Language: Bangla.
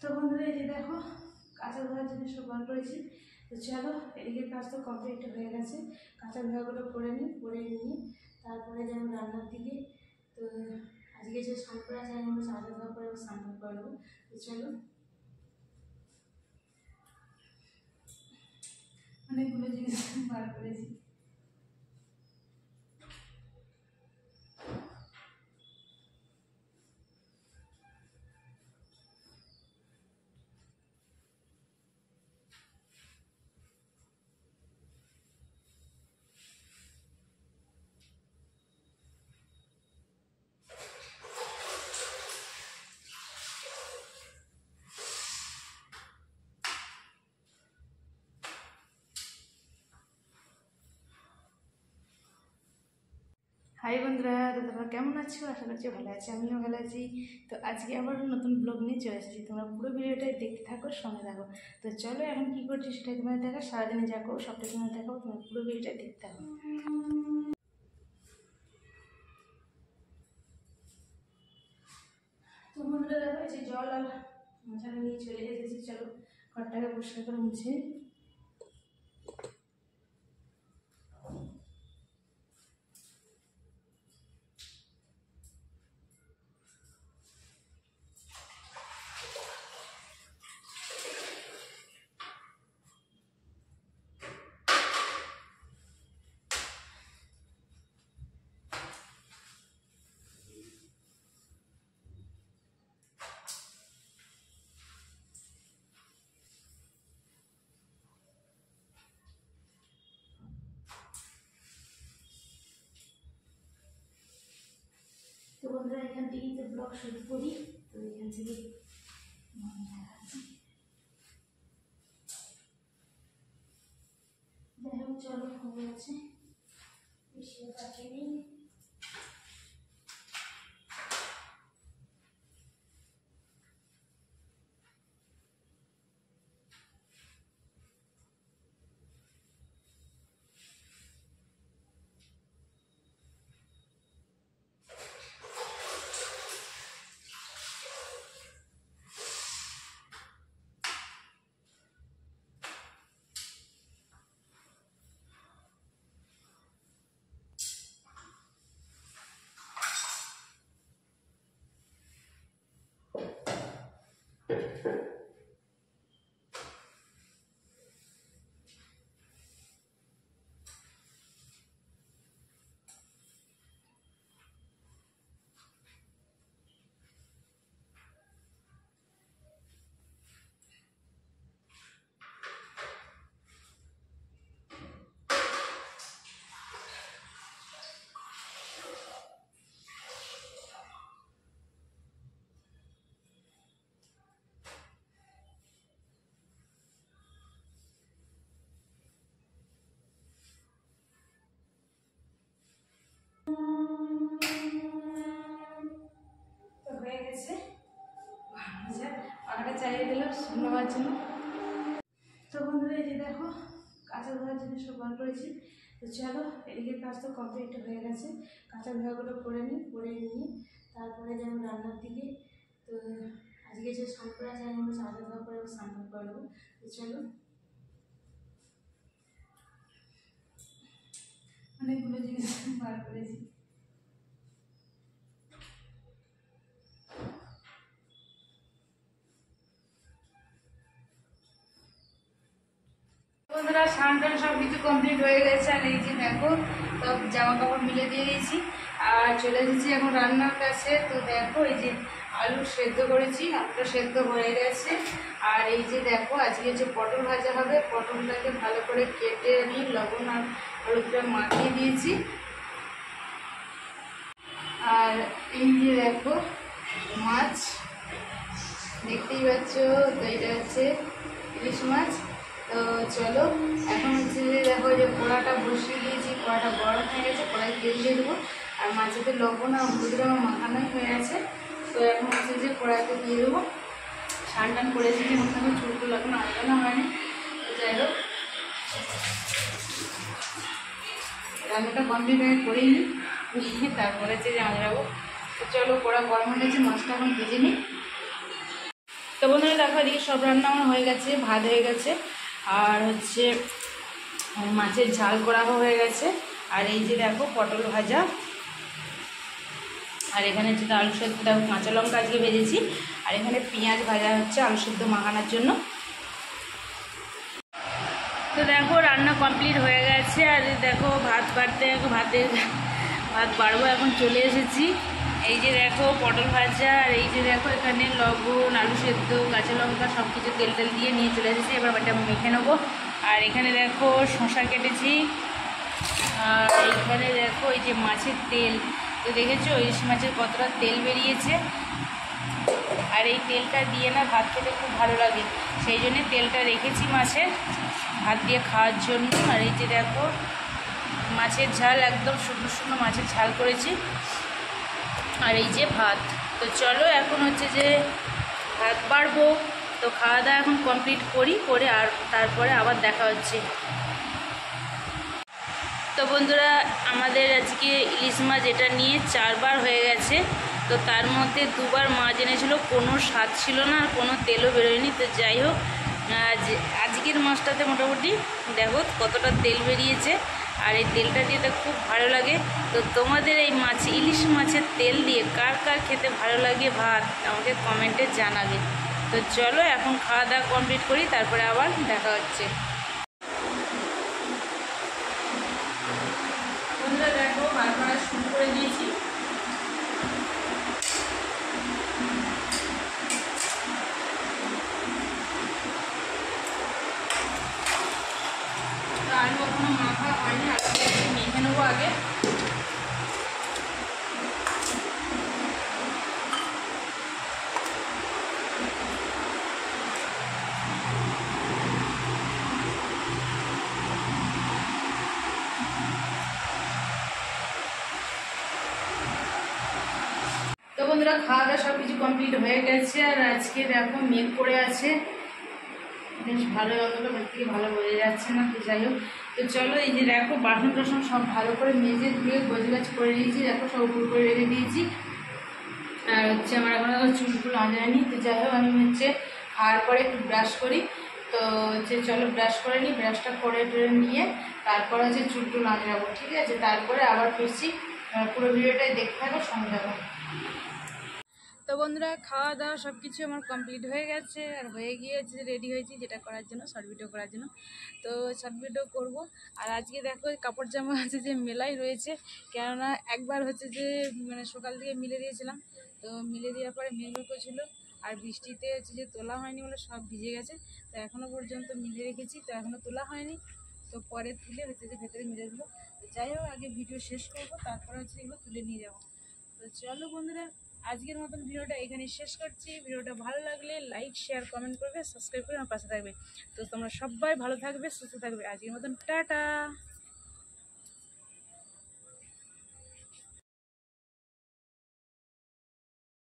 তো বন্ধুরা এই যে দেখো কাঁচা ধোয়ার জিনিস সব বার করেছি। তো চলো এদিকে কাজ তো কমপ্লিট হয়ে গেছে, কাঁচা ধোয়াগুলো করে নিয়ে তারপরে যেন রান্নার দিকে। তো আজকে যে স্নান করা যায় আমরা কাঁচা ধোয়া করে স্নান করে নেবো। তো চলো অনেকগুলো জিনিস বার করেছি। হাই বন্ধুরা, তো তোমরা কেমন আছো? আশা করছি ভালো আছি, আমিও ভালো আছি। তো আজকে আবার নতুন ব্লগ নিয়ে চলে এসেছি, তোমরা পুরো ভিডিওটাই দেখতে থাকো, সঙ্গে থাকো। তো চলো এখন কী করছি সেটাই তোমাদের দেখা, সারাদিনে যা করো সবটাই তোমাদের দেখাবো, তোমরা পুরো ভিডিওটাই দেখতে থাকো। তো বন্ধুরা দেখো এই যে জল আর মশালা নিয়ে চলে এসেছি, চলো ঘরটাকে পরিষ্কার করে মুছে। তো বন্ধুরা এখান থেকেই তো ব্লগ শুরু করি। তো এখান থেকে যাই হোক চলো হয়ে আছে, বেশি বাকি নেই। তো হয়ে গেছে, পাখাটা চালিয়ে দিলাম শুকনো হওয়ার জন্য। তো বন্ধুরা এই যে দেখো কাঁচা ধোয়ার জিনিস সব বার করেছি। তো চলো এদিকে কাজ তো কমপ্লিট হয়ে গেছে, কাঁচা ধোয়াগুলো করে নিয়ে তারপরে যেন রান্নার দিকে। তো আজকে যে স্নান করা যায় আমরা কাঁচা ধোয়া করে স্নান করে নেবো। তো চলো অনেকগুলো জিনিস বার করেছি। বন্ধুরা স্নান টান সব কিছু কমপ্লিট হয়ে গেছে, আর এই যে দেখো সব জামা কাপড় মিলে দিয়ে দিয়েছি আর চলে এসেছি এখন রান্নার কাছে। তো দেখো এই যে আলু সেদ্ধ করেছি, আলুটা সেদ্ধ হয়ে গেছে। আর এই যে দেখো আজকে যে পটল ভাজা হবে, পটলটাকে ভালো করে কেটে নিয়ে লবণ আর হলুদটা মাখিয়ে দিয়েছি। আর এই যে দেখো মাছ দেখতেই পাচ্ছ, তো এটা হচ্ছে ইলিশ মাছ। তো চলো এখন হচ্ছে যে দেখো যে কড়াটা বসিয়ে দিয়েছি, কড়াটা গরম হয়ে গেছে, কড়াই তেল দিয়ে দেবো। আর মাছেতে লবণ আর হলুদের আমার মাখানোই হয়ে আছে। তো এখন হচ্ছে যে কড়াইতে দিয়ে দেবো। স্নান টান করেছি যে মোটামুটি চুলগুলো এখন আলাদা হয়নি। তো যাই হোক রান্নাটা কমপ্লিট হয়ে করেই নিই, তারপরে হচ্ছে যে আমরা যাবো। তো চলো কড়া গরম হয়ে গেছে, মাছটা এখন ভেজে নিই। তো বন্ধুরা দেখো এদিকে সব রান্না আমার হয়ে গেছে, ভাত হয়ে গেছে, আর হচ্ছে মাছের ঝাল করা হয়ে গেছে, আর এই যে দেখো পটল ভাজা, আর এখানে হচ্ছে আলু সেদ্ধ, দেখো কাঁচা লঙ্কা আজকে ভেজেছি, আর এখানে পেঁয়াজ ভাজা হচ্ছে আলু সেদ্ধ মাখানোর জন্য। তো দেখো রান্না কমপ্লিট হয়ে গেছে, আর দেখো ভাত বাড়বো, এখন চলে এসেছি। এই যে দেখো পটল ভাজা, আর এই যে দেখো এখানে লবণ, আলু সেদ্ধ, কাঁচা লঙ্কা সব কিছু তেল দিয়ে নিয়ে চলে এসেছি। এবার এটা মেখে নেবো। আর এখানে দেখো শসা কেটেছি, আর এইখানে দেখো এই যে মাছের তেল, তো দেখেছো ইলিশ মাছের কতটা তেল বেরিয়েছে, আর এই তেলটা দিয়ে না ভাত খেতে খুব ভালো লাগে, সেই জন্যে তেলটা রেখেছি মাছের ভাত দিয়ে খাওয়ার জন্য। আর এই যে দেখো মাছের ঝাল, একদম শুকনো শুকনো মাছের ঝাল করেছি, আর এই যে ভাত। তো চলো এখন হচ্ছে যে ভাত বাড়বো, তো খাওয়া দাওয়া এখন কমপ্লিট করে আর তারপরে আবার দেখা হচ্ছে। তো বন্ধুরা আমাদের আজকে ইলিশ মাছ এটা নিয়ে 4 বার হয়ে গেছে। তো তার মধ্যে 2 বার মাছ এনেছিল, কোনো স্বাদ ছিল না আর কোনো তেলও বেরোয়নি। তো যাই হোক, আজকের মাছটাতে মোটামুটি দেখো কতটা তেল বেরিয়েছে, আর এই তেলটা দিয়ে তো খুব ভালো লাগে। তো তোমাদের এই ইলিশ মাছের তেল দিয়ে কার কার খেতে ভালো লাগে ভাত, আমাকে কমেন্টে জানাবে। তো চলো এখন খাওয়া দাওয়া কমপ্লিট করি, তারপরে আবার দেখা হচ্ছে। বন্ধুরা দেখো ভাত বাড়া শুরু করে দিয়েছি। আলু এখনো মাখা হয়নি, আলুটা একটু মেখে নেবো আগে। তো বন্ধুরা খাওয়া দাওয়া সব কিছু কমপ্লিট হয়ে গেছে, আর আজকে দেখো মেঘ পড়ে আছে, বেশ ভালো অতটা বাড়ি থেকে ভালো বোঝা যাচ্ছে না। তো যাই হোক, তো চলো এই যে দেখো বাসন টাসন সব ভালো করে মেজে ধুয়ে গোছগাছ করে নিয়েছি, দেখো সব উপর করে রেখে দিয়েছি। আর হচ্ছে আমার এখন চুলগুলো আঁচড়ায়নি। তো যাই হোক আমি হচ্ছে খাওয়ার পরে একটু ব্রাশ করি, তো হচ্ছে চলো ব্রাশ করে নিই, ব্রাশটা করে টরে নিয়ে তারপর হচ্ছে চুলটুল আঁচড়াবো, ঠিক আছে? তারপরে আবার ফিরছি, পুরো ভিডিওটাই দেখতে থাকো, সঙ্গে থাকো। তো বন্ধুরা খাওয়া দাওয়া সব কিছু আমার কমপ্লিট হয়ে গেছে, আর হয়ে গিয়েছে রেডি হয়েছি যেটা করার জন্য, শর্ট ভিডিও করার জন্য। তো শর্ট ভিডিও করবো। আর আজকে দেখো কাপড় জামা আছে যে মেলাই রয়েছে, কেননা একবার হচ্ছে যে মানে সকাল থেকে মিলে দিয়েছিলাম, তো মিলে দেওয়ার পরে মেঘ ছিল, আর বৃষ্টিতে হচ্ছে যে তোলা হয়নি বলে সব ভিজে গেছে। তো এখনও পর্যন্ত মিলে রেখেছি, তো এখনও তোলা হয়নি, তো পরে তুলে হচ্ছে যে ভেতরে মিলে দেবো। তো যাই হোক আগে ভিডিও শেষ করবো, তারপরে হচ্ছে এগুলো তুলে নিয়ে যাবো। তো চলো বন্ধুরা আজকের মতন ভিডিওটা এখানে শেষ করছি। ভিডিওটা ভালো লাগলে লাইক শেয়ার কমেন্ট করবে, সাবস্ক্রাইব করে আমার পাশে থাকবে। তো তোমরা সবাই ভালো থাকবে, সুস্থ থাকবে। আজকের মতন টাটা।